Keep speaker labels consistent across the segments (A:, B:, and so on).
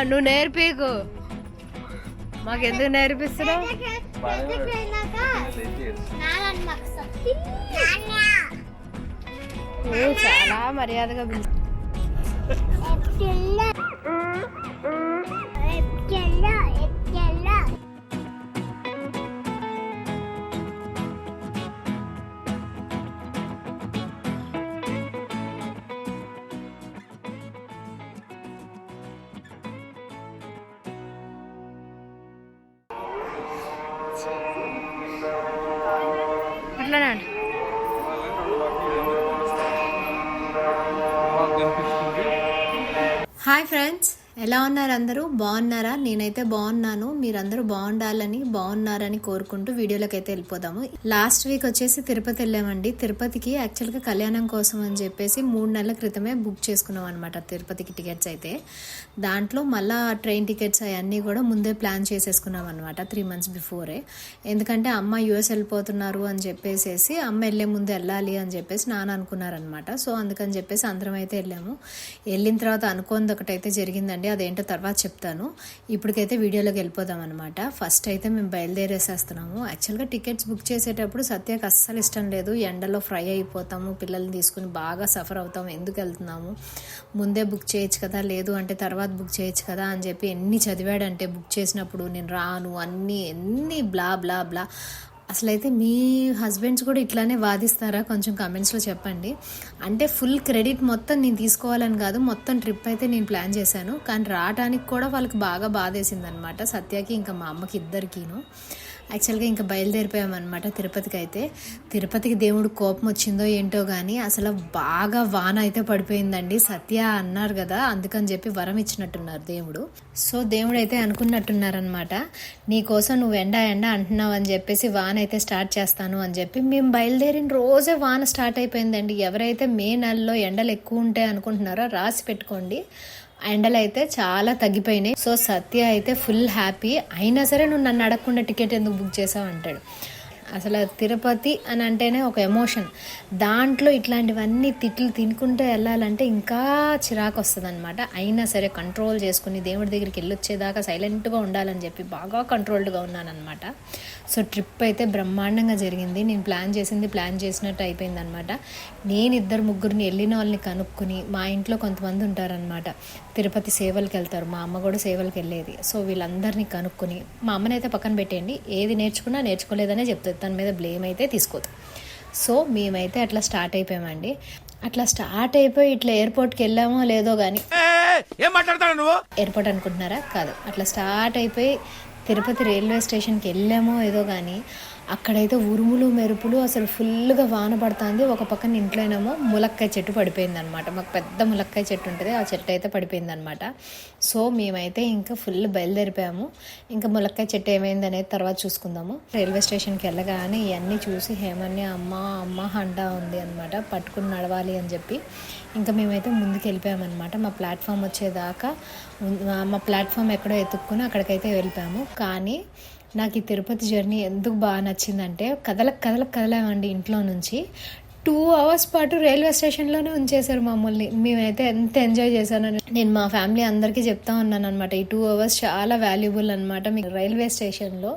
A: నువ్వు నేర్పీకు, మాకెందుకు నేర్పిస్తున్నావు? చాలా మర్యాదగా పిలుస్తా. అట్లానే హాయ్ ఫ్రెండ్స్, ఎలా ఉన్నారు అందరూ? బాగున్నారా? నేనైతే బాగున్నాను. మీరందరూ బాగున్నారని కోరుకుంటూ వీడియోలోకి అయితే వెళ్ళిపోదాము. లాస్ట్ వీక్ వచ్చేసి తిరుపతి వెళ్ళామండి. తిరుపతికి యాక్చువల్గా కళ్యాణం కోసం అని చెప్పేసి 3 నెలల క్రితమే బుక్ చేసుకున్నాం అనమాట తిరుపతికి టికెట్స్ అయితే. దాంట్లో మళ్ళీ ట్రైన్ టికెట్స్ అవన్నీ కూడా ముందే ప్లాన్ చేసేసుకున్నాం అనమాట 3 months బిఫోరే. ఎందుకంటే అమ్మ యూఎస్ వెళ్ళిపోతున్నారు అని చెప్పేసి అమ్మ వెళ్ళే ముందు వెళ్ళాలి అని చెప్పేసి నాన్న అనుకున్నారనమాట. సో అందుకని చెప్పేసి అందరం అయితే వెళ్ళాము. వెళ్ళిన తర్వాత అనుకోంది ఒకటైతే జరిగిందండి, అదేంటో తర్వాత చెప్తాను. ఇప్పటికైతే వీడియోలోకి వెళ్ళిపోదాం అనమాట. ఫస్ట్ అయితే మేము బయలుదేరేసేస్తున్నాము. యాక్చువల్గా టికెట్స్ బుక్ చేసేటప్పుడు సత్యకి అస్సలు ఇష్టం లేదు. ఎండలో ఫ్రై అయిపోతాము, పిల్లల్ని తీసుకుని బాగా సఫర్ అవుతాము, ఎందుకు వెళ్తున్నాము, ముందే బుక్ చేయొచ్చు కదా, లేదు అంటే తర్వాత బుక్ చేయొచ్చు కదా అని చెప్పి ఎన్ని చదివాడంటే బుక్ చేసినప్పుడు నేను రాను ఎన్ని బ్లా బ్లా బ్లా. అసలైతే మీ హస్బెండ్స్ కూడా ఇట్లానే వాదిస్తారా? కొంచెం కామెంట్స్లో చెప్పండి. అంటే ఫుల్ క్రెడిట్ మొత్తం నేను తీసుకోవాలని కాదు, మొత్తం ట్రిప్ అయితే నేను ప్లాన్ చేశాను. కానీ రావడానికి కూడా వాళ్ళకి బాగా బాధేసింది అనమాట, సత్యకి ఇంకా మా అమ్మకి ఇద్దరికీను. యాక్చువల్గా ఇంకా బయలుదేరిపోయామన్నమాట తిరుపతికి అయితే. తిరుపతికి దేవుడు కోపం వచ్చిందో ఏంటో కానీ అసలు బాగా వాన అయితే పడిపోయిందండి. సత్య అన్నారు కదా, అందుకని చెప్పి వరం ఇచ్చినట్టున్నారు దేవుడు. సో దేవుడు అయితే అనుకున్నట్టున్నారనమాట, నీకోసం నువ్వు ఎండ అంటున్నావు అని చెప్పేసి వాన అయితే స్టార్ట్ చేస్తాను అని చెప్పి. మేము బయలుదేరిన రోజే వాన స్టార్ట్ అయిపోయిందండి. ఎవరైతే మే నెలలో ఎండలు ఎక్కువ ఉంటాయి అనుకుంటున్నారో రాసి పెట్టుకోండి, ఎండలు అయితే చాలా తగ్గిపోయినాయి. సో సత్య అయితే ఫుల్ హ్యాపీ. అయినా సరే నువ్వు నన్ను అడగకుండా టికెట్ ఎందుకు బుక్ చేసావు అంటాడు. అసలు తిరుపతి అని అంటేనే ఒక ఎమోషన్. దాంట్లో ఇట్లాంటివన్నీ తిట్లు తినుకుంటూ వెళ్ళాలంటే ఇంకా చిరాకు వస్తుంది అనమాట. అయినా సరే కంట్రోల్ చేసుకుని దేవుడి దగ్గరికి వెళ్ళొచ్చేదాకా సైలెంట్గా ఉండాలని చెప్పి బాగా కంట్రోల్డ్గా ఉన్నానమాట. సో ట్రిప్ అయితే బ్రహ్మాండంగా జరిగింది. నేను ప్లాన్ చేసినట్టు అయిపోయింది అనమాట. నేను 2-3 వెళ్ళిన వాళ్ళని కనుక్కుని, మా ఇంట్లో కొంతమంది ఉంటారనమాట తిరుపతి సేవలకు వెళ్తారు, మా అమ్మ కూడా సేవలకు వెళ్ళేది. సో వీళ్ళందరినీ కనుక్కుని, మా అమ్మనైతే పక్కన పెట్టేయండి, ఏది నేర్చుకోలేదనే చెప్తుంది, తన మీద బ్లేమ్ అయితే తీసుకోదు. సో మేమైతే అట్లా స్టార్ట్ అయిపోయామండి. అట్లా స్టార్ట్ అయిపోయి ఇట్లా ఎయిర్పోర్ట్కి వెళ్ళామో లేదో కానీ, ఎయిర్పోర్ట్ అనుకుంటున్నారా? కాదు, అట్లా స్టార్ట్ అయిపోయి తిరుపతి రైల్వే స్టేషన్కి వెళ్ళామో ఏదో కానీ అక్కడైతే ఉరుములు మెరుపులు, అసలు ఫుల్గా వాన పడుతుంది. ఒక పక్కన ఇంట్లోనేమో ములక్కాయ చెట్టు పడిపోయిందనమాట. మాకు పెద్ద ములక్కాయ చెట్టు ఉంటుంది, ఆ చెట్టు అయితే పడిపోయిందనమాట. సో మేమైతే ఇంకా ఫుల్ బయలుదేరిపోయాము. ఇంకా ములక్కాయ చెట్టు ఏమైంది అనేది తర్వాత చూసుకుందాము. రైల్వే స్టేషన్కి వెళ్ళగానే ఇవన్నీ చూసి హేమన్య అమ్మ హండా ఉంది అనమాట, పట్టుకుని నడవాలి అని చెప్పి ఇంకా మేమైతే ముందుకు వెళ్ళిపోయామన్నమాట. మా ప్లాట్ఫామ్ వచ్చేదాకా, మా ప్లాట్ఫామ్ ఎక్కడో ఎత్తుక్కుని అక్కడికైతే వెళ్ళిపోయాము. కానీ నాకు ఈ తిరుపతి జర్నీ ఎందుకు బాగా నచ్చిందంటే, కదలామండి ఇంట్లో నుంచి. 2 hours పాటు రైల్వే స్టేషన్లోనే ఉంచేశారు మమ్మల్ని. మేమైతే ఎంత ఎంజాయ్ చేశానని నేను మా ఫ్యామిలీ అందరికీ చెప్తా ఉన్నాను అనమాట. ఈ 2 hours చాలా వాల్యుబుల్ అనమాట. మీకు రైల్వే స్టేషన్లో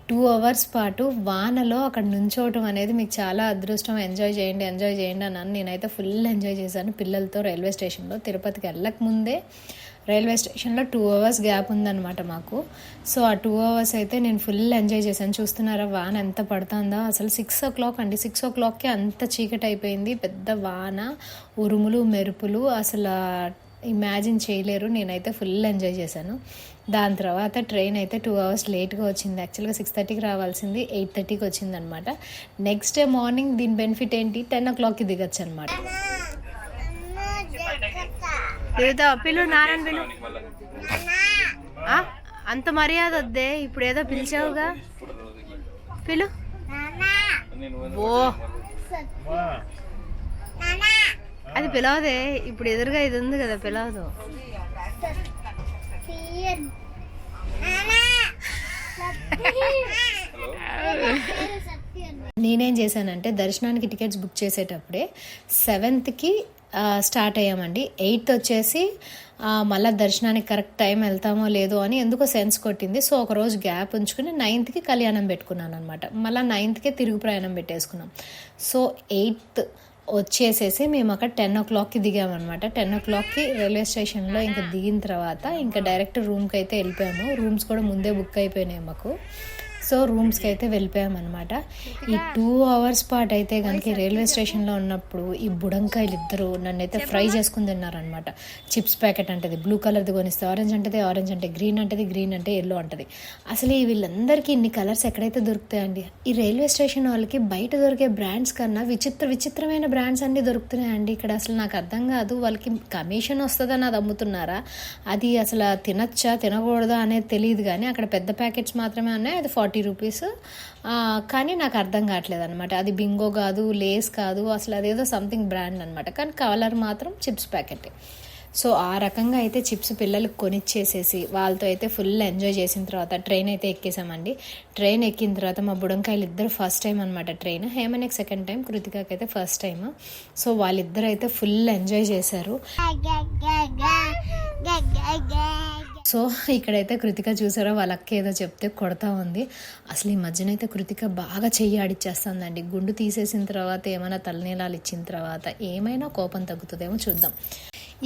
A: 2 hours పాటు వానలో అక్కడ నుంచోవటం అనేది మీకు చాలా అదృష్టం. ఎంజాయ్ చేయండి అని నేనైతే ఫుల్ ఎంజాయ్ చేశాను పిల్లలతో రైల్వే స్టేషన్లో. తిరుపతికి వెళ్ళక ముందే రైల్వే స్టేషన్లో 2 hours గ్యాప్ ఉందన్నమాట మాకు. సో ఆ 2 hours అయితే నేను ఫుల్ ఎంజాయ్ చేశాను. చూస్తున్నారా వాన ఎంత పడుతుందో, అసలు 6 o'clock అండి, 6 o'clockకే అంత చీకటి అయిపోయింది. పెద్ద వాన, ఉరుములు మెరుపులు, అసలు ఇమాజిన్ చేయలేరు. నేనైతే ఫుల్ ఎంజాయ్ చేశాను. దాని తర్వాత ట్రైన్ అయితే 2 hours లేట్గా వచ్చింది. యాక్చువల్గా 6:30కి రావాల్సింది 8:30కి వచ్చింది అనమాట. నెక్స్ట్ డే మార్నింగ్ దీని బెనిఫిట్ ఏంటి, 10 o'clockకి దిగచ్చు అనమాట. పిలు నారాయణ పిలు, అంత మర్యాద వద్దే, ఇప్పుడు ఏదో పిలిచావుగా, పిలు. ఓ అది పిలవదే, ఇప్పుడు ఎదురుగా ఇది ఉంది కదా, పిలవదు. నేనేం చేశానంటే దర్శనానికి టికెట్స్ బుక్ చేసేటప్పుడే 7th స్టార్ట్ అయ్యామండి. 8th వచ్చేసి మళ్ళీ దర్శనానికి కరెక్ట్ టైం వెళ్తామో లేదో అని ఎందుకో సెన్స్ కొట్టింది. సో ఒకరోజు గ్యాప్ ఉంచుకుని 9th కళ్యాణం పెట్టుకున్నాను అనమాట. మళ్ళీ 9th తిరుగు ప్రయాణం పెట్టేసుకున్నాం. సో 8th వచ్చేసేసి మేము అక్కడ 10 o'clockకి దిగామన్నమాట. 10 o'clockకి రైల్వే స్టేషన్లో ఇంకా దిగిన తర్వాత ఇంకా డైరెక్ట్ రూమ్కి అయితే వెళ్ళిపోయాము. రూమ్స్ కూడా ముందే బుక్ అయిపోయినాయి మాకు. సో రూమ్స్కి అయితే వెళ్ళిపోయామన్నమాట. ఈ 2 hours పాటు అయితే కనుక రైల్వే స్టేషన్లో ఉన్నప్పుడు ఈ బుడంకాయలు ఇద్దరు నన్ను అయితే ఫ్రై చేసుకుని తిన్నారనమాట. చిప్స్ ప్యాకెట్ అంటది, బ్లూ కలర్ది కొనిస్తే ఆరెంజ్ అంటది, ఆరెంజ్ అంటే గ్రీన్ అంటది, గ్రీన్ అంటే ఎల్లో అంటది. అసలు ఈ వీళ్ళందరికీ ఇన్ని కలర్స్ ఎక్కడైతే దొరుకుతాయండి? ఈ రైల్వే స్టేషన్ వాళ్ళకి బయట దొరికే బ్రాండ్స్ కన్నా విచిత్రమైన బ్రాండ్స్ అన్నీ దొరుకుతున్నాయండి ఇక్కడ. అసలు నాకు అర్థం కాదు, వాళ్ళకి కమిషన్ వస్తుందని అది అమ్ముతున్నారా, అది అసలు తినచ్చా తినకూడదా అనేది తెలియదు. కానీ అక్కడ పెద్ద ప్యాకెట్స్ మాత్రమే ఉన్నాయి, అది 40 rupees. కానీ నాకు అర్థం కావట్లేదు అనమాట. అది బింగో కాదు, లేస్ కాదు, అసలు అదేదో సంథింగ్ బ్రాండ్ అనమాట. కానీ కలర్ మాత్రం చిప్స్ ప్యాకెట్. సో ఆ రకంగా అయితే చిప్స్ పిల్లలకు కొనిచ్చేసేసి వాళ్ళతో అయితే ఫుల్ ఎంజాయ్ చేసిన తర్వాత ట్రైన్ అయితే ఎక్కేసామండి. ట్రైన్ ఎక్కిన తర్వాత మా బుడంకాయలు ఇద్దరు ఫస్ట్ టైం అనమాట ట్రైన్. హేమనికి సెకండ్ టైం, కృతికాకి అయితే ఫస్ట్ టైం. సో వాళ్ళిద్దరు అయితే ఫుల్ ఎంజాయ్ చేశారు. సో ఇక్కడైతే కృతిక చూసారో వాళ్ళ అక్క ఏదో చెప్తే కొడతా ఉంది. అసలు ఈ మధ్యనైతే కృతిక బాగా చెయ్యి ఆడిచ్చేస్తుందండి. గుండు తీసేసిన తర్వాత ఏమైనా తలనీలాలు ఇచ్చిన తర్వాత ఏమైనా కోపం తగ్గుతుందేమో చూద్దాం.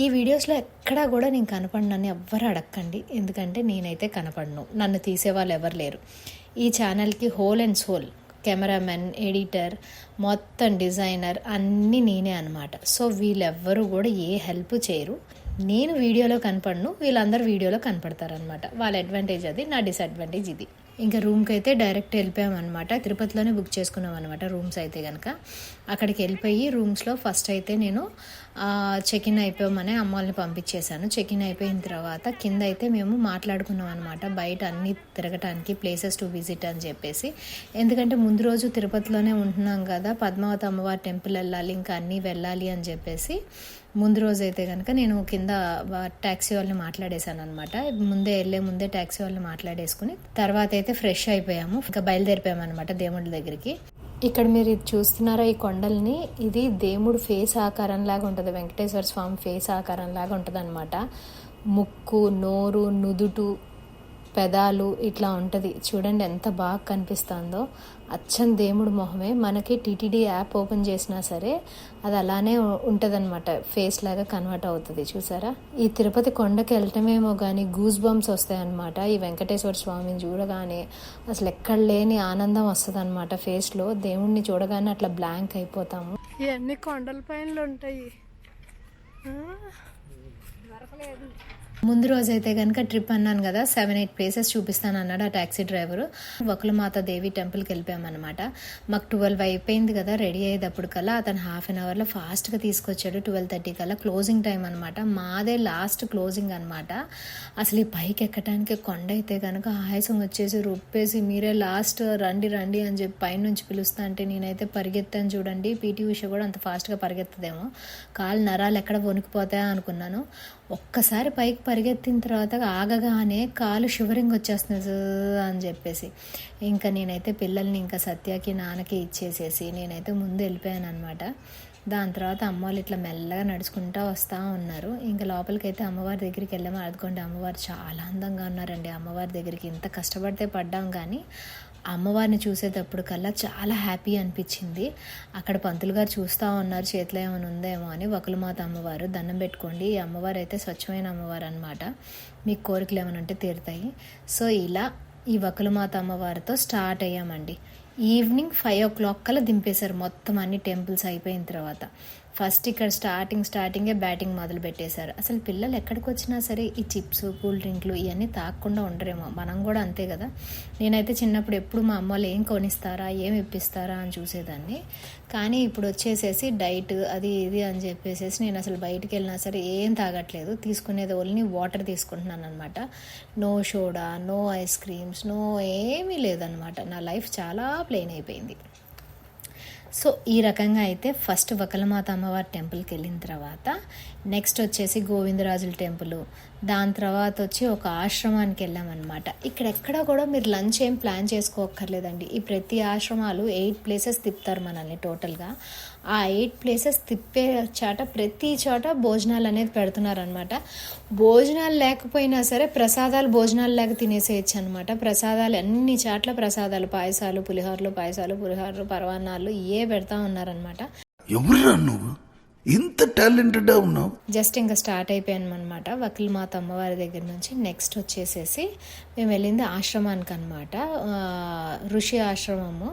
A: ఈ వీడియోస్లో ఎక్కడా కూడా నేను కనపడినని ఎవ్వరు అడగండి, ఎందుకంటే నేనైతే కనపడను, నన్ను తీసేవాళ్ళు ఎవరు లేరు. ఈ ఛానల్కి whole and soul cameraman, editor, మొత్తం డిజైనర్ అన్నీ నేనే అనమాట. సో వీళ్ళెవ్వరూ కూడా ఏ హెల్ప్ చేయరు. నేను వీడియోలో కనపడను, వీళ్ళందరూ వీడియోలో కనపడతారనమాట. వాళ్ళ అడ్వాంటేజ్ అది, నా డిసడ్వాంటేజ్ ఇది. ఇంకా రూమ్కి అయితే డైరెక్ట్ వెళ్ళిపోయామన్నమాట. తిరుపతిలోనే బుక్ చేసుకున్నాం అనమాట రూమ్స్ అయితే కనుక. అక్కడికి వెళ్ళిపోయి రూమ్స్లో ఫస్ట్ అయితే నేను చెక్ ఇన్ అయిపోయామని అమ్మ వాళ్ళని పంపించేశాను. చెక్ ఇన్ అయిపోయిన తర్వాత కింద అయితే మేము మాట్లాడుకున్నాం అనమాట, బయట అన్నీ తిరగటానికి ప్లేసెస్ టు విజిట్ అని చెప్పేసి. ఎందుకంటే ముందు రోజు తిరుపతిలోనే ఉంటున్నాం కదా, పద్మావతి అమ్మవారి టెంపుల్ వెళ్ళాలి, ఇంకా అన్నీ వెళ్ళాలి అని చెప్పేసి ముందు రోజు అయితే కనుక నేను కింద ట్యాక్సీ వాళ్ళని మాట్లాడేశాను అనమాట. ముందే ట్యాక్సీ వాళ్ళని మాట్లాడేసుకుని తర్వాత అయితే ఫ్రెష్ అయిపోయాము. ఇంకా బయలుదేరిపోయాము అనమాట దేవుడి దగ్గరికి. ఇక్కడ మీరు ఇది చూస్తున్నారా ఈ కొండల్ని, ఇది దేవుడు ఫేస్ ఆకారం లాగా ఉంటుంది, వెంకటేశ్వర స్వామి ఫేస్ ఆకారం లాగా ఉంటుంది అనమాట. ముక్కు, నోరు, నుదుటు, పెదాలు ఇట్లా ఉంటుంది. చూడండి ఎంత బాగా కనిపిస్తుందో, అచ్చం దేవుడు మొహమే. మనకి టీటీడీ యాప్ ఓపెన్ చేసినా సరే అది అలానే ఉంటుంది అనమాట, ఫేస్ లాగా కన్వర్ట్ అవుతుంది. చూసారా, ఈ తిరుపతి కొండకి వెళ్ళటమేమో కానీ గూస్ బంప్స్ వస్తాయన్నమాట. ఈ వెంకటేశ్వర స్వామిని చూడగానే అసలు ఎక్కడ లేని ఆనందం వస్తుంది అనమాట ఫేస్లో. దేవుణ్ణి చూడగానే అట్లా బ్లాంక్ అయిపోతాము. ఇవన్నీ కొండల పైన ఉంటాయి. ముందు రోజు అయితే కనుక ట్రిప్ అన్నాను కదా, 7-8 ప్లేసెస్ చూపిస్తాను అన్నాడు ఆ ట్యాక్సీ డ్రైవర్. వకులమాత దేవి టెంపుల్కి వెళ్ళిపోయామన్నమాట. మాకు 12 అయిపోయింది కదా రెడీ అయ్యేటప్పుడు కల్లా, అతను హాఫ్ అన్ అవర్లో ఫాస్ట్గా తీసుకొచ్చాడు. 12:30 కల్లా క్లోజింగ్ టైం అనమాట. మాదే లాస్ట్ క్లోజింగ్ అనమాట. అసలు ఈ పైకి ఎక్కడానికి కొండ అయితే కనుక ఆయాసం వచ్చేసి రొప్పేసి మీరే లాస్ట్ రండి రండి అని చెప్పి పైనుంచి పిలుస్తా అంటే నేనైతే పరిగెత్తాను చూడండి. పీటీ ఉష కూడా అంత ఫాస్ట్గా పరిగెత్తదేమో, కాళ్ళు నరాలు ఎక్కడ వణికిపోతాయా అనుకున్నాను. ఒక్కసారి పైకి పరిగెత్తిన తర్వాత ఆగగానే కాలు షివరింగ్ వచ్చేస్తుంది అని చెప్పేసి ఇంకా నేనైతే పిల్లల్ని ఇంకా సత్యకి నాన్నకి ఇచ్చేసేసి నేనైతే ముందు వెళ్ళిపోయాను అనమాట. దాని తర్వాత అమ్మ వాళ్ళు ఇట్లా మెల్లగా నడుచుకుంటూ వస్తూ ఉన్నారు. ఇంకా లోపలికి అయితే అమ్మవారి దగ్గరికి వెళ్ళాము. అదుకోండి అమ్మవారు చాలా అందంగా ఉన్నారండి. అమ్మవారి దగ్గరికి ఇంత కష్టపడితే పడ్డాం కానీ అమ్మవారిని చూసేటప్పుడు కల్లా చాలా హ్యాపీ అనిపించింది. అక్కడ పంతులు గారు చూస్తూ ఉన్నారు చేతిలో ఏమైనా ఉందేమో అని. వకులమాత అమ్మవారు, దండం పెట్టుకోండి. ఈ అమ్మవారు అయితే స్వచ్ఛమైన అమ్మవారు అనమాట, మీకు కోరికలు ఏమైనా ఉంటే తీరుతాయి. సో ఇలా ఈ వకులమాత అమ్మవారితో స్టార్ట్ అయ్యామండి. ఈవినింగ్ 5 o'clock కల్లా దింపేశారు మొత్తం అన్ని టెంపుల్స్ అయిపోయిన తర్వాత. ఫస్ట్ ఇక్కడ స్టార్టింగే బ్యాటింగ్ మొదలు పెట్టేశారు. అసలు పిల్లలు ఎక్కడికి వచ్చినా సరే ఈ చిప్స్, కూల్ డ్రింక్లు ఇవన్నీ తాగకుండా ఉండరేమో, మనం కూడా అంతే కదా. నేనైతే చిన్నప్పుడు ఎప్పుడు మా అమ్మ వాళ్ళు ఏం కొనిస్తారా, ఏం ఇప్పిస్తారా అని చూసేదాన్ని. కానీ ఇప్పుడు వచ్చేసేసి డైట్ అది ఇది అని చెప్పేసేసి నేను అసలు బయటికి వెళ్ళినా సరే ఏం తాగట్లేదు. తీసుకునేది ఓన్లీ వాటర్ తీసుకుంటున్నాను అనమాట. No soda, no ice creams, no ఏమీ లేదనమాట. నా లైఫ్ చాలా ప్లెయిన్ అయిపోయింది. సో ఈ రకంగా అయితే ఫస్ట్ వకులమాత అమ్మవారి టెంపుల్కి వెళ్ళిన తర్వాత నెక్స్ట్ వచ్చేసి గోవిందరాజుల టెంపుల్, దాని తర్వాత వచ్చి ఒక ఆశ్రమానికి వెళ్ళామన్నమాట. ఇక్కడెక్కడ కూడా మీరు లంచ్ ఏం ప్లాన్ చేసుకోక్కర్లేదండి. ఈ ప్రతి ఆశ్రమాలు 8 ప్లేసెస్ తిప్పుతారు మనల్ని టోటల్గా. ఆ 8 ప్లేసెస్ తిప్పే చాట ప్రతి చోట భోజనాలు అనేది పెడుతున్నారనమాట. భోజనాలు లేకపోయినా సరే భోజనాలు లేక తినేసేయచ్చు అనమాట. ప్రసాదాలు అన్ని చాట్ల ప్రసాదాలు, పాయసాలు, పులిహోరలు, పరవాన్నాలు ఏ పెడతా ఉన్నారనమాట.
B: ఎవరురా నువ్వు ఇంత టాలెంటెడ్ ఉన్నావు?
A: జస్ట్ ఇంకా స్టార్ట్ అయిపోయాను అనమాట వకీల్ మాత అమ్మవారి దగ్గర నుంచి. నెక్స్ట్ వచ్చేసేసి మేము వెళ్ళింది ఆశ్రమానికి అనమాట, ఋషి ఆశ్రమము.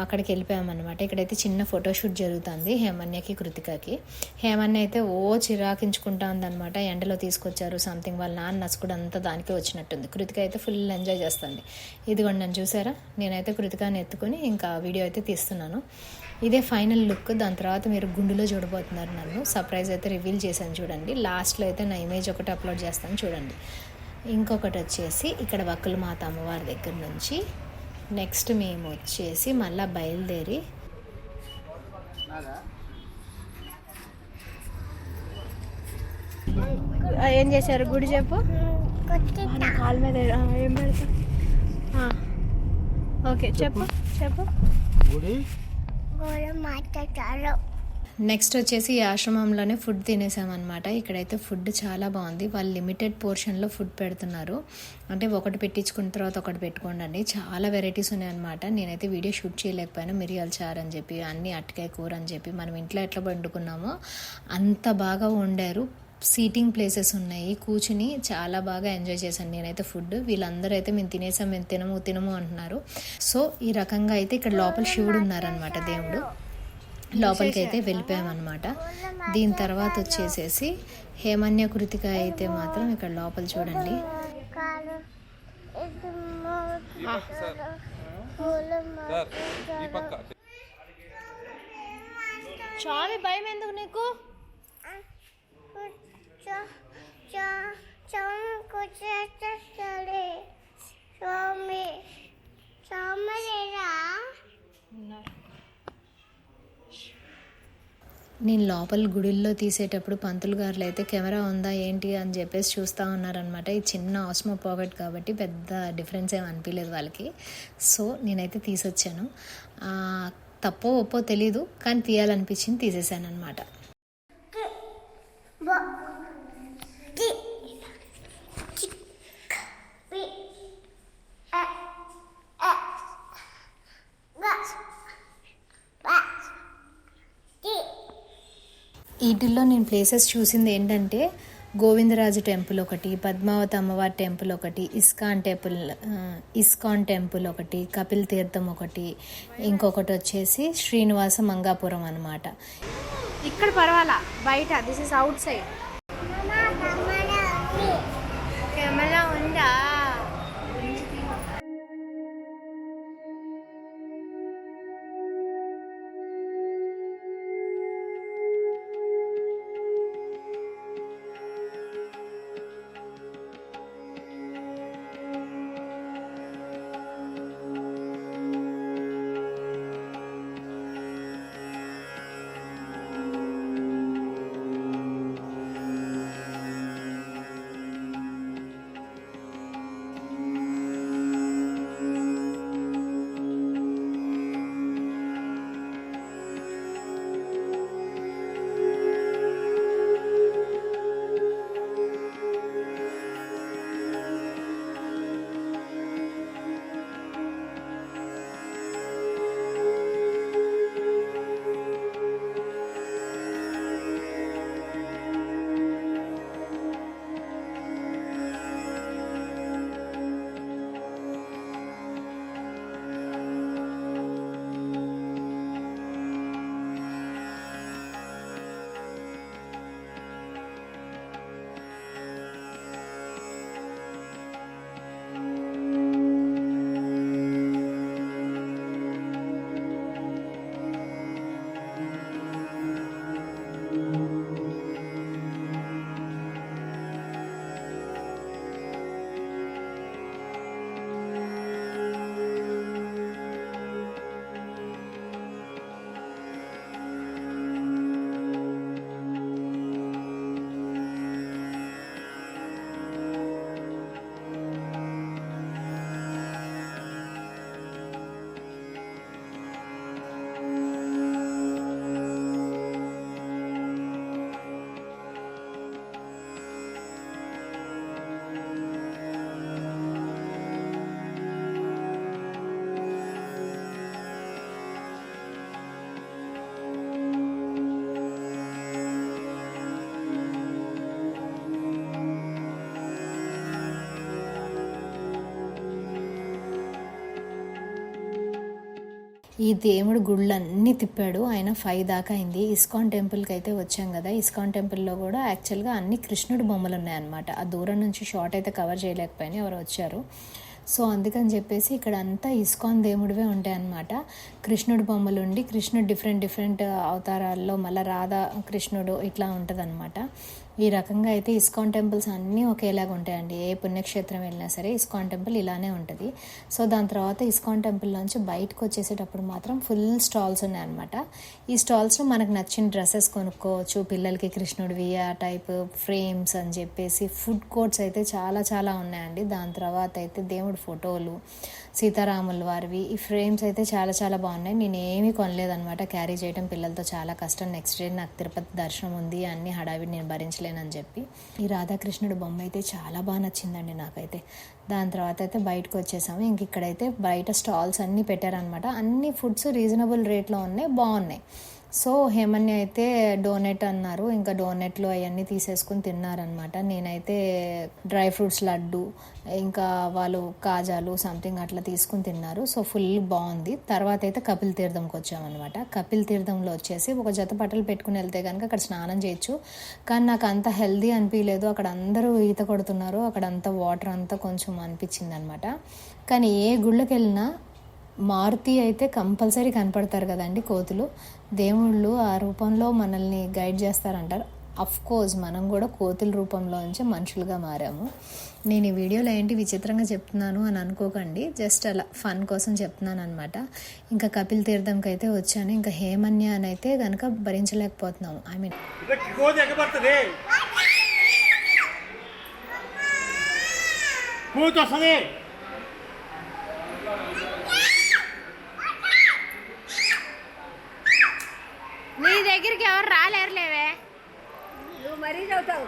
A: అక్కడికి వెళ్ళిపోయామన్నమాట. ఇక్కడైతే చిన్న ఫోటోషూట్ జరుగుతుంది హేమన్యకి, కృతికకి. హేమన్య అయితే చిరాకించుకుంటా ఉందన్నమాట. ఎండలో తీసుకొచ్చారు సంథింగ్, వాళ్ళ నాన్న నసుకుడు అంతా దానికే వచ్చినట్టుంది. కృతిక అయితే ఫుల్ ఎంజాయ్ చేస్తుంది. ఇదిగోండి నన్ను చూసారా, నేనైతే కృతికాని ఎత్తుకొని ఇంకా వీడియో అయితే తీస్తున్నాను. ఇదే ఫైనల్ లుక్. దాని తర్వాత మీరు గుండులో చూడబోతున్నారు నన్ను. సర్ప్రైజ్ అయితే రివీల్ చేశాను చూడండి. లాస్ట్లో అయితే నా ఇమేజ్ ఒకటి అప్లోడ్ చేస్తాను చూడండి. ఇంకొకటి వచ్చేసి ఇక్కడ వకీల్ మాత అమ్మవారి దగ్గర నుంచి నెక్స్ట్ మేము వచ్చేసి మళ్ళీ బయలుదేరి ఏం చేశారు గుడి చెప్పు. కాళ్ళ మీద ఏం పెడతా. ఓకే చెప్పు చెప్పు. నెక్స్ట్ వచ్చేసి ఈ ఆశ్రమంలోనే ఫుడ్ తినేసామన్నమాట. ఇక్కడైతే ఫుడ్ చాలా బాగుంది. వాళ్ళు లిమిటెడ్ పోర్షన్లో ఫుడ్ పెడుతున్నారు. అంటే ఒకటి పెట్టించుకున్న తర్వాత ఒకటి పెట్టుకోండి. చాలా వెరైటీస్ ఉన్నాయన్నమాట. నేనైతే వీడియో షూట్ చేయలేకపోయాను. మిరియాల చారు అని చెప్పి, అన్ని అట్టకాయ కూర అని చెప్పి, మనం ఇంట్లో ఎట్లా వండుకున్నామో అంత బాగా వండారు. సీటింగ్ ప్లేసెస్ ఉన్నాయి, కూర్చుని చాలా బాగా ఎంజాయ్ చేశాను నేనైతే ఫుడ్. వీళ్ళందరూ అయితే మేము తినేసాం, మేము తినము అంటున్నారు. సో ఈ రకంగా అయితే ఇక్కడ లోపల శివుడు ఉన్నారనమాట, దేవుడు. లోపలికి అయితే వెళ్ళిపోయామన్నమాట. దీని తర్వాత వచ్చేసేసి హేమన్య, కృతిక అయితే మాత్రం ఇక్కడ లోపల చూడండి. స్వామి భయం ఎందుకు నీకు? నేను లోపల గుడిల్లో తీసేటప్పుడు పంతులు గారులు అయితే కెమెరా ఉందా ఏంటి అని చెప్పేసి చూస్తూ ఉన్నారనమాట. ఈ చిన్న ఆస్మో పాకెట్ కాబట్టి పెద్ద డిఫరెన్స్ ఏమి అనిపించలేదు వాళ్ళకి. సో నేనైతే తీసొచ్చాను. తప్పో ఒప్పో తెలీదు, కానీ తీయాలనిపించింది, తీసేసాను అనమాట. వీటిల్లో నేను ప్లేసెస్ చూసింది ఏంటంటే గోవిందరాజు టెంపుల్ ఒకటి, పద్మావతి అమ్మవారి టెంపుల్ ఒకటి, ఇస్కాన్ టెంపుల్ ఒకటి, కపిల్ తీర్థం ఒకటి, ఇంకొకటి వచ్చేసి శ్రీనివాస మంగాపురం అనమాట. ఇక్కడ పర్వాలా, బయట this is out side. Camera ఉందా? ఈ దేవుడు గుళ్ళన్నీ తిప్పాడు. ఆయన 5 దాకా అయింది. ఇస్కాన్ టెంపుల్కి అయితే వచ్చాం కదా, ఇస్కాన్ టెంపుల్లో కూడా యాక్చువల్గా అన్ని కృష్ణుడి బొమ్మలు ఉన్నాయన్నమాట. ఆ దూరం నుంచి షార్ట్ అయితే కవర్ చేయలేకపోయినా ఎవరు వచ్చారు. సో అందుకని చెప్పేసి ఇక్కడ అంతా ఇస్కాన్ దేవుడివే ఉంటాయి అన్నమాట. కృష్ణుడు బొమ్మలు ఉండి కృష్ణుడు డిఫరెంట్ అవతారాల్లో మళ్ళీ రాధా కృష్ణుడు ఇట్లా ఉంటుంది. ఈ రకంగా అయితే ఇస్కాన్ టెంపుల్స్ అన్నీ ఒకేలాగా ఉంటాయండి. ఏ పుణ్యక్షేత్రం వెళ్ళినా సరే ఇస్కాన్ టెంపుల్ ఇలానే ఉంటుంది. సో దాని తర్వాత ఇస్కాన్ టెంపుల్లోంచి బయటకు వచ్చేసేటప్పుడు మాత్రం ఫుల్ స్టాల్స్ ఉన్నాయన్నమాట. ఈ స్టాల్స్లో మనకు నచ్చిన డ్రెస్సెస్ కొనుక్కోవచ్చు. పిల్లలకి కృష్ణుడివి ఆ టైప్ ఫ్రేమ్స్ అని చెప్పేసి ఫుడ్ కోర్ట్స్ అయితే చాలా ఉన్నాయండి. దాని తర్వాత అయితే దేవుడి ఫోటోలు, సీతారాముల వారివి ఈ ఫ్రేమ్స్ అయితే చాలా బాగున్నాయి. నేను ఏమీ కొనలేదన్నమాట. క్యారీ చేయడం పిల్లలతో చాలా కష్టం. నెక్స్ట్ డే నాకు తిరుపతి దర్శనం ఉంది, అన్ని హడావిడి నేను భరించలేనని చెప్పి ఈ రాధాకృష్ణుడి బొమ్మ అయితే చాలా బాగా నచ్చిందండి నాకైతే. దాని తర్వాత అయితే బయటకు వచ్చేసాము. ఇంక ఇక్కడైతే బయట స్టాల్స్ అన్నీ పెట్టారనమాట. అన్ని ఫుడ్స్ రీజనబుల్ రేట్లో ఉన్నాయి, బాగున్నాయి. సో హేమన్య అయితే డోనెట్ అన్నారు. ఇంకా డోనెట్లు అవన్నీ తీసేసుకుని తిన్నారనమాట. నేనైతే డ్రై ఫ్రూట్స్ లడ్డు, ఇంకా వాళ్ళు కాజాలు సంథింగ్ అట్లా తీసుకుని తిన్నారు. సో ఫుల్ బాగుంది. తర్వాత అయితే కపిల్ తీర్థంకి వచ్చామన్నమాట. కపిల్ తీర్థంలో వచ్చేసి ఒక జత బట్టలు పెట్టుకుని వెళ్తే కనుక అక్కడ స్నానం చేయొచ్చు. కానీ నాకు అంత హెల్దీ అనిపించలేదు. అక్కడ అందరూ ఈత కొడుతున్నారు, అక్కడ అంతా వాటర్ అంతా కొంచెం అనిపించింది అనమాట. కానీ ఏ గుళ్ళకి వెళ్ళినా మారుతి అయితే కంపల్సరీ కనపడతారు కదండి, కోతులు. దేవుళ్ళు ఆ రూపంలో మనల్ని గైడ్ చేస్తారంటారు. కోర్స్ మనం కూడా కోతుల రూపంలో నుంచి మనుషులుగా మారాము. నేను ఈ వీడియోలో ఏంటి విచిత్రంగా చెప్తున్నాను అని అనుకోకండి, జస్ట్ అలా ఫన్ కోసం చెప్తున్నాను అనమాట. ఇంకా కపిల్ తీర్థంకి అయితే వచ్చాను. ఇంకా హేమన్య అని అయితే కనుక భరించలేకపోతున్నాము. ఐ మీన్
C: నీ దగ్గరికి ఎవరు రాలేరులేవే,
D: నువ్వు మరీ చదువుతావు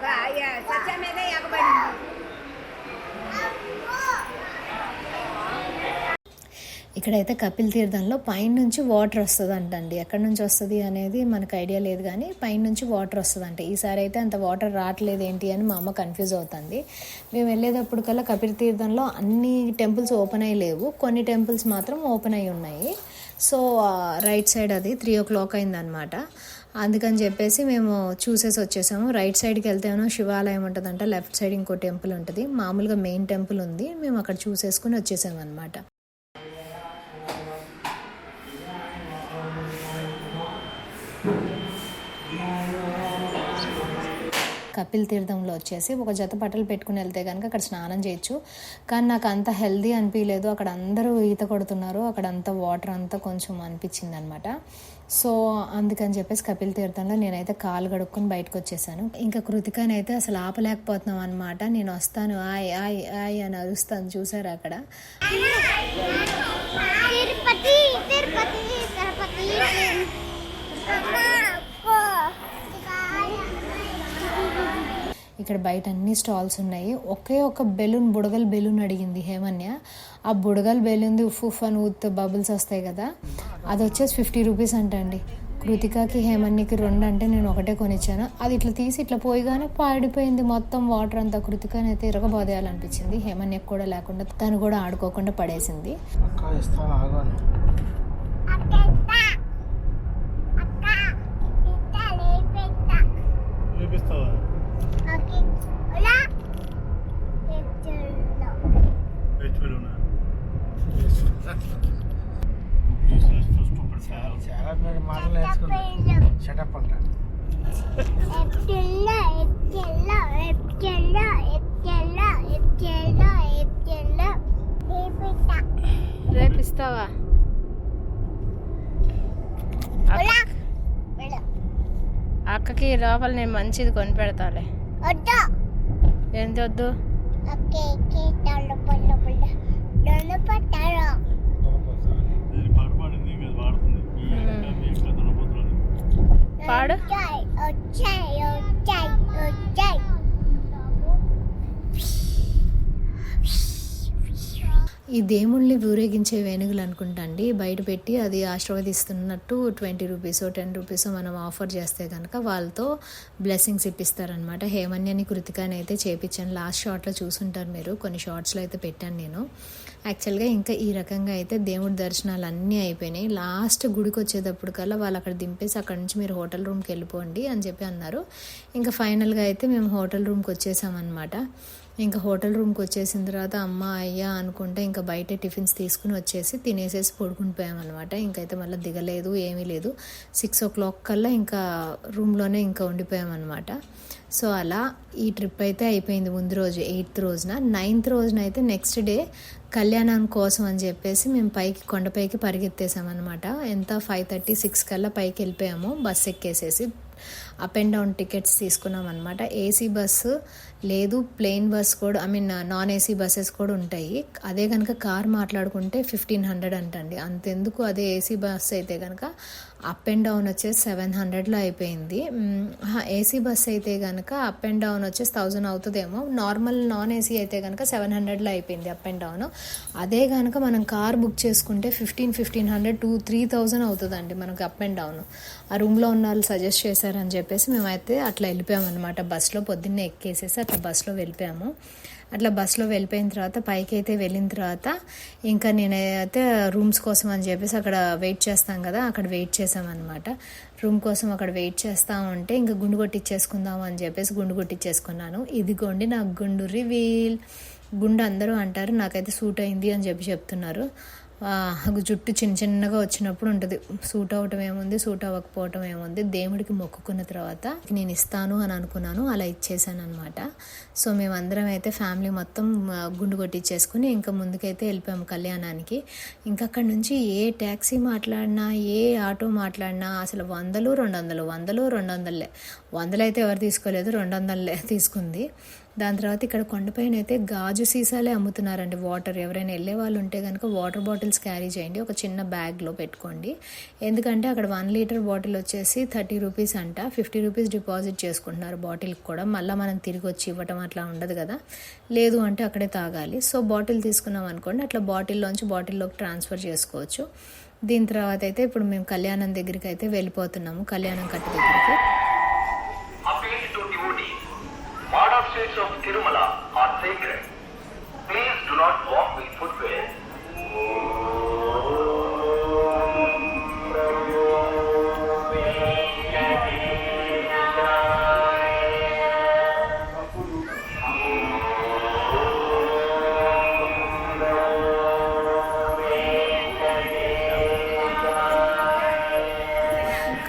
D: సత్య మీద ఎగబడింది.
A: ఇక్కడైతే కపిల్ తీర్థంలో పైనుంచి వాటర్ వస్తుంది అంటండి. ఎక్కడి నుంచి వస్తుంది అనేది మనకు ఐడియా లేదు, కానీ పైనుంచి వాటర్ వస్తుంది. ఈసారి అయితే అంత వాటర్ రావట్లేదు ఏంటి అని మా అమ్మ కన్ఫ్యూజ్ అవుతుంది. మేము వెళ్ళేటప్పుడు కల్లా కపిల్ తీర్థంలో అన్ని టెంపుల్స్ ఓపెన్ అయ్యి లేవు, కొన్ని టెంపుల్స్ మాత్రం ఓపెన్ అయ్యి ఉన్నాయి. సో రైట్ సైడ్ అది 3 o'clock అయిందనమాట. అందుకని చెప్పేసి మేము చూసేసి వచ్చేసాము. రైట్ సైడ్కి వెళ్తేనో శివాలయం ఉంటుందంట, లెఫ్ట్ సైడ్ ఇంకో టెంపుల్ ఉంటుంది. మామూలుగా మెయిన్ టెంపుల్ ఉంది, మేము అక్కడ చూసేసుకుని వచ్చేసాము అనమాట. కపిల్ తీర్థంలో వచ్చేసి ఒక జత బట్టలు పెట్టుకుని వెళ్తే కనుక అక్కడ స్నానం చేయొచ్చు. కానీ నాకు అంత హెల్దీ అనిపించలేదు. అక్కడ అందరూ ఈత కొడుతున్నారు, అక్కడ అంతా వాటర్ అంతా కొంచెం అనిపించింది అనమాట. సో అందుకని చెప్పేసి కపిల్ తీర్థంలో నేనైతే కాలు కడుక్కొని బయటకు వచ్చేసాను. ఇంకా కృతికని అయితే అసలు ఆపలేకపోతున్నాం అనమాట. నేను వస్తాను ఆయ్ ఆయ్ ఆయ్ అని అరుస్తాను, చూసారు అక్కడ. ఇక్కడ బయట అన్ని స్టాల్స్ ఉన్నాయి. ఒకే ఒక బెలూన్, బుడగల్ బెలూన్ అడిగింది హేమన్య. ఆ బుడగల్ బెలూన్ది ఉఫ్ అని ఊత్ బబుల్స్ వస్తాయి కదా, అది వచ్చేసి 50 రూపీస్ అంటండి. కృతికాకి హేమన్యకి 2 అంటే నేను ఒకటే కొనిచ్చాను. అది ఇట్లా తీసి ఇట్లా పోయిగానే పాడిపోయింది మొత్తం వాటర్ అంతా. కృతికాని అయితే ఇరగబోదేయాలనిపించింది. హేమన్యకి కూడా లేకుండా తను కూడా ఆడుకోకుండా పడేసింది.
E: చాలా మీరు మాటలు నేర్చుకున్నారు. షటప్ అంట.
C: రేపిస్తావా? అక్కకి లోపల నేను మంచిది కొని పెడతాలే. ఎంత వద్దు? పాడు.
A: ఈ దేవుళ్ళని ఊరేగించే వేణుగులు అనుకుంటా అండి, బయట పెట్టి అది ఆశీర్వదిస్తున్నట్టు 20 రూపీసో 10 రూపీసో మనం ఆఫర్ చేస్తే కనుక వాళ్ళతో బ్లెస్సింగ్స్ ఇప్పిస్తారనమాట. హేమన్యని కృతికాని అయితే చేపించాను, లాస్ట్ షార్ట్లో చూసుంటారు మీరు, కొన్ని షార్ట్స్లో అయితే పెట్టాను నేను. యాక్చువల్గా ఇంకా ఈ రకంగా అయితే దేవుడి దర్శనాలు అన్నీ అయిపోయినాయి. లాస్ట్ గుడికి వచ్చేటప్పుడు కల్లా వాళ్ళు అక్కడ దింపేసి అక్కడ నుంచి మీరు హోటల్ రూమ్కి వెళ్ళిపోండి అని చెప్పి అన్నారు. ఇంకా ఫైనల్గా అయితే మేము హోటల్ రూమ్కి వచ్చేసామన్నమాట. ఇంకా హోటల్ రూమ్కి వచ్చేసిన తర్వాత అమ్మ అయ్యా అనుకుంటే ఇంకా బయట టిఫిన్స్ తీసుకుని వచ్చేసి తినేసేసి పడుకుని పోయామన్నమాట. ఇంకైతే మళ్ళీ దిగలేదు, ఏమీ లేదు. 6 o'clock కల్లా ఇంకా రూమ్లోనే ఇంకా ఉండిపోయామన్నమాట. సో అలా ఈ ట్రిప్ అయితే అయిపోయింది ముందు రోజు 8th రోజున. 9th రోజున అయితే నెక్స్ట్ డే కళ్యాణం కోసం అని చెప్పేసి మేము కొండపైకి పరిగెత్తేసామన్నమాట. ఎంత 5:30, 6 కల్లా పైకి వెళ్ళిపోయాము. బస్సు ఎక్కేసేసి అప్ అండ్ డౌన్ టికెట్స్ తీసుకున్నాం అనమాట. ఏసీ బస్సు లేదు, ప్లెయిన్ బస్ కూడా, నాన్ ఏసీ బస్సెస్ కూడా ఉంటాయి. అదే కనుక కార్ మాట్లాడుకుంటే 1500 అంటండి. అంతెందుకు, అదే ఏసీ బస్ అయితే కనుక అప్ అండ్ డౌన్ వచ్చేసి 700లో అయిపోయింది. ఏసీ బస్ అయితే కనుక అప్ అండ్ డౌన్ వచ్చేసి 1000 అవుతుందేమో. నాన్ ఏసీ అయితే కనుక 700లో అయిపోయింది అప్ అండ్ డౌన్. అదే కనుక మనం కార్ బుక్ చేసుకుంటే 1500 to 3000 అవుతుందండి మనకు అప్ అండ్ డౌన్. ఆ రూమ్లో ఉన్న వాళ్ళు సజెస్ట్ చేశారని చెప్పేసి మేమైతే అట్లా వెళ్ళిపోయాము అనమాట. బస్సులో పొద్దున్నే ఎక్కేసేసి అట్లా బస్సులో వెళ్ళిపోయాము. అట్లా బస్సులో వెళ్ళిపోయిన తర్వాత పైకి అయితే వెళ్ళిన తర్వాత ఇంకా నేనైతే రూమ్స్ కోసం అని చెప్పేసి అక్కడ వెయిట్ చేస్తాం కదా, అక్కడ వెయిట్ చేసామన్నమాట. రూమ్ కోసం అక్కడ వెయిట్ చేస్తూ ఉంటే ఇంకా గుండు కొట్టించేసుకుందాము అని చెప్పేసి గుండు కొట్టించేసుకున్నాను. ఇదిగోండి నా గుండు రివీల్. గుండు అందరూ అంటారు, నాకైతే సూట్ అయింది అని చెప్పి చెప్తున్నారు. జుట్టు చిన్నగా వచ్చినప్పుడు ఉంటుంది, సూట్ అవ్వటం ఏముంది, సూట్ అవ్వకపోవటం ఏముంది. దేవుడికి మొక్కుకున్న తర్వాత నేను ఇస్తాను అని అనుకున్నాను, అలా ఇచ్చేసాను అనమాట. సో మేమందరం అయితే ఫ్యామిలీ మొత్తం గుండు కొట్టించేసుకుని ఇంకా ముందుకైతే వెళ్ళిపోయాము కళ్యాణానికి. ఇంకా అక్కడ నుంచి ఏ ట్యాక్సీ మాట్లాడినా, ఏ ఆటో మాట్లాడినా అసలు 100, 200, 100, 200. 100 అయితే ఎవరు తీసుకోలేదు, 200 తీసుకుంది. దాని తర్వాత ఇక్కడ కొండపైన అయితే గాజు సీసాలే అమ్ముతున్నారండి. వాటర్ ఎవరైనా వెళ్ళే వాళ్ళు ఉంటే కనుక వాటర్ బాటిల్స్ క్యారీ చేయండి, ఒక చిన్న బ్యాగ్లో పెట్టుకోండి. ఎందుకంటే అక్కడ 1 లీటర్ బాటిల్ వచ్చేసి 30 రూపీస్ అంట. 50 రూపీస్ డిపాజిట్ చేసుకుంటున్నారు బాటిల్కి కూడా. మళ్ళీ మనం తిరిగి వచ్చి ఇవ్వటం అట్లా ఉండదు కదా, లేదు అంటే అక్కడే తాగాలి. సో బాటిల్ తీసుకున్నాం అనుకోండి, అట్లా బాటిల్లోంచి బాటిల్లోకి ట్రాన్స్ఫర్ చేసుకోవచ్చు. దీని తర్వాత అయితే ఇప్పుడు మేము కళ్యాణం దగ్గరికి అయితే వెళ్ళిపోతున్నాము, కళ్యాణం కట్టు దగ్గరికి.
F: Modern streets of Tirumala are sacred. Please do not walk with footwear.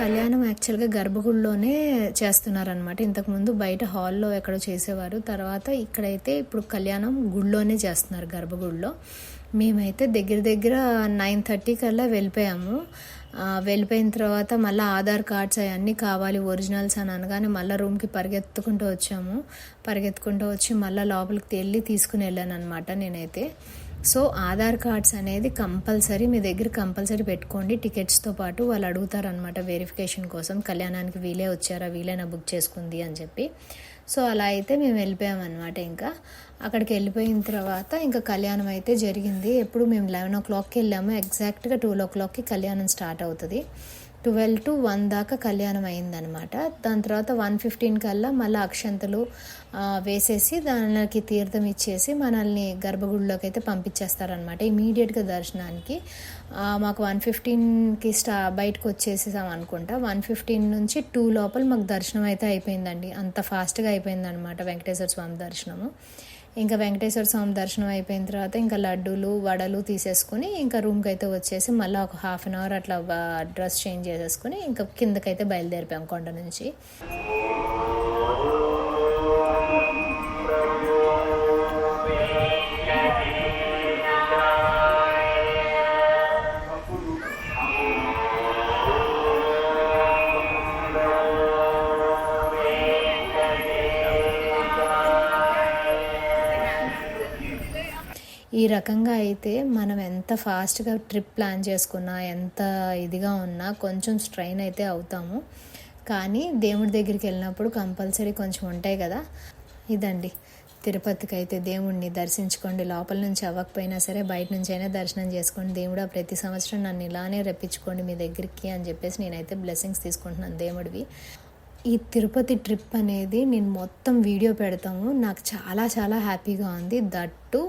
A: కళ్యాణం యాక్చువల్గా గర్భగుడిలోనే చేస్తున్నారనమాట. ఇంతకుముందు బయట హాల్లో ఎక్కడో చేసేవారు, తర్వాత ఇక్కడైతే ఇప్పుడు కళ్యాణం గుడిలోనే చేస్తున్నారు, గర్భగుడిలో. మేమైతే దగ్గర 9:30 కల్లా వెళ్ళిపోయాము. వెళ్ళిపోయిన తర్వాత మళ్ళీ ఆధార్ కార్డ్స్ అవన్నీ కావాలి ఒరిజినల్స్ అని అనగానే మళ్ళీ రూమ్కి పరిగెత్తుకుంటూ వచ్చి మళ్ళీ లోపలికి వెళ్ళి తీసుకుని వెళ్ళాను అనమాట నేనైతే. సో ఆధార్ కార్డ్స్ అనేది కంపల్సరీ మీ దగ్గర కంపల్సరీ పెట్టుకోండి, టికెట్స్తో పాటు. వాళ్ళు అడుగుతారనమాట వెరిఫికేషన్ కోసం, కళ్యాణానికి వీలే వచ్చారా, వీలైనా బుక్ చేసుకుంది అని చెప్పి. సో అలా అయితే మేము వెళ్ళిపోయామన్నమాట. ఇంకా అక్కడికి వెళ్ళిపోయిన తర్వాత ఇంకా కళ్యాణం అయితే జరిగింది. ఎప్పుడు మేము 11 o'clockకి వెళ్ళాము, ఎగ్జాక్ట్గా 12 o'clockకి కళ్యాణం స్టార్ట్ అవుతుంది. 12 to 1 దాకా కళ్యాణం అయిందనమాట. దాని తర్వాత 1:15 కల్లా మళ్ళీ అక్షంతలు వేసేసి దానికి తీర్థం ఇచ్చేసి మనల్ని గర్భగుడిలోకి అయితే పంపించేస్తారనమాట ఇమీడియట్గా దర్శనానికి. మాకు 1:15కి బయటకు వచ్చేసాం అనుకుంటా. 1:15 నుంచి 2 లోపల మాకు దర్శనం అయితే అయిపోయిందండి. అంత ఫాస్ట్గా అయిపోయిందనమాట వెంకటేశ్వర స్వామి దర్శనము. ఇంకా వెంకటేశ్వర స్వామి దర్శనం అయిపోయిన తర్వాత ఇంకా లడ్డూలు వడలు తీసేసుకుని ఇంకా రూమ్కి అయితే వచ్చేసి మళ్ళీ ఒక 1/2 hour అట్లా డ్రెస్ చేంజ్ చేసేసుకుని ఇంకా కిందకైతే బయలుదేరిపోయాం కొండ నుంచి. ఈ రకంగా అయితే మనం ఎంత ఫాస్ట్గా ట్రిప్ ప్లాన్ చేసుకున్నా, ఎంత ఇదిగా ఉన్నా కొంచెం స్ట్రెయిన్ అయితే అవుతాము. కానీ దేవుడి దగ్గరికి వెళ్ళినప్పుడు కంపల్సరీ కొంచెం ఉంటాయి కదా. ఇదండి తిరుపతికి అయితే దేవుణ్ణి దర్శించుకోండి. లోపల నుంచి అవ్వకపోయినా సరే బయట నుంచి అయినా దర్శనం చేసుకోండి. దేవుడా ప్రతి సంవత్సరం నన్ను ఇలానే రప్పించుకోండి మీ దగ్గరికి అని చెప్పేసి నేనైతే బ్లెస్సింగ్స్ తీసుకుంటున్నాను దేవుడివి. ఈ తిరుపతి ట్రిప్ అనేది నేను మొత్తం వీడియో పెడతాము. నాకు చాలా చాలా హ్యాపీగా ఉంది. దట్టు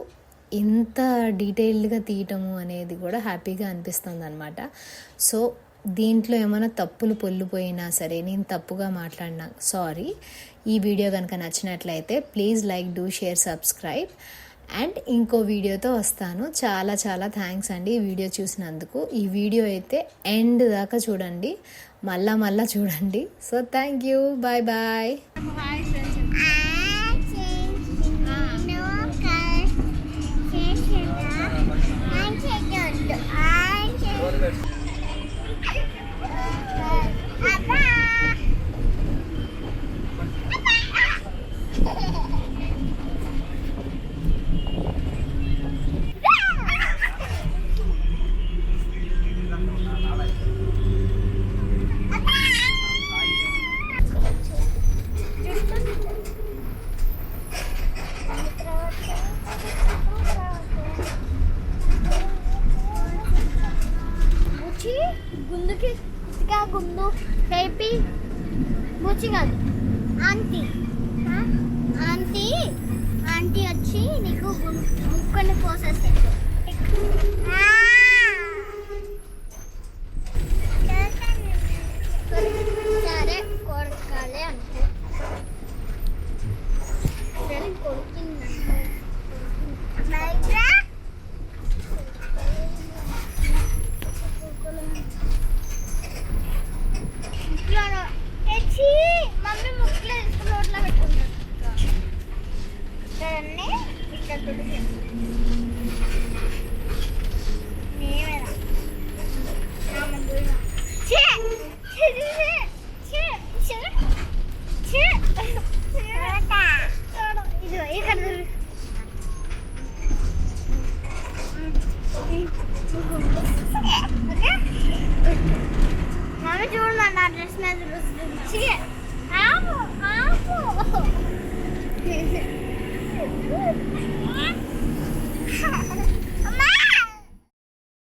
A: ఇంత డీటెయిల్డ్గా తీయటము అనేది కూడా హ్యాపీగా అనిపిస్తుంది అనమాట. సో దీంట్లో ఏమైనా తప్పులు పొల్లిపోయినా సరే, నేను తప్పుగా మాట్లాడినా సారీ. ఈ వీడియో కనుక నచ్చినట్లయితే please like, do, share, subscribe. And ఇంకో వీడియోతో వస్తాను. చాలా చాలా థ్యాంక్స్ అండి ఈ వీడియో చూసినందుకు. ఈ వీడియో అయితే ఎండ్ దాకా చూడండి, మళ్ళా చూడండి. So thank you, bye bye.
G: గుందుకి గుండు హేపీ బుచ్చి కాదు ఆంటీ ఆంటీ ఆంటీ వచ్చి నీకు ముక్కని పోసేస్తాయి. సరే కొడకాలి అనుకో, సరే కొడుకుందంటే మమ్మీ ముక్కలు రోడ్లో పెట్టుకుంటాను. ఇక్కడ మమ్మీ చూడమన్నా డ్రెస్ మీద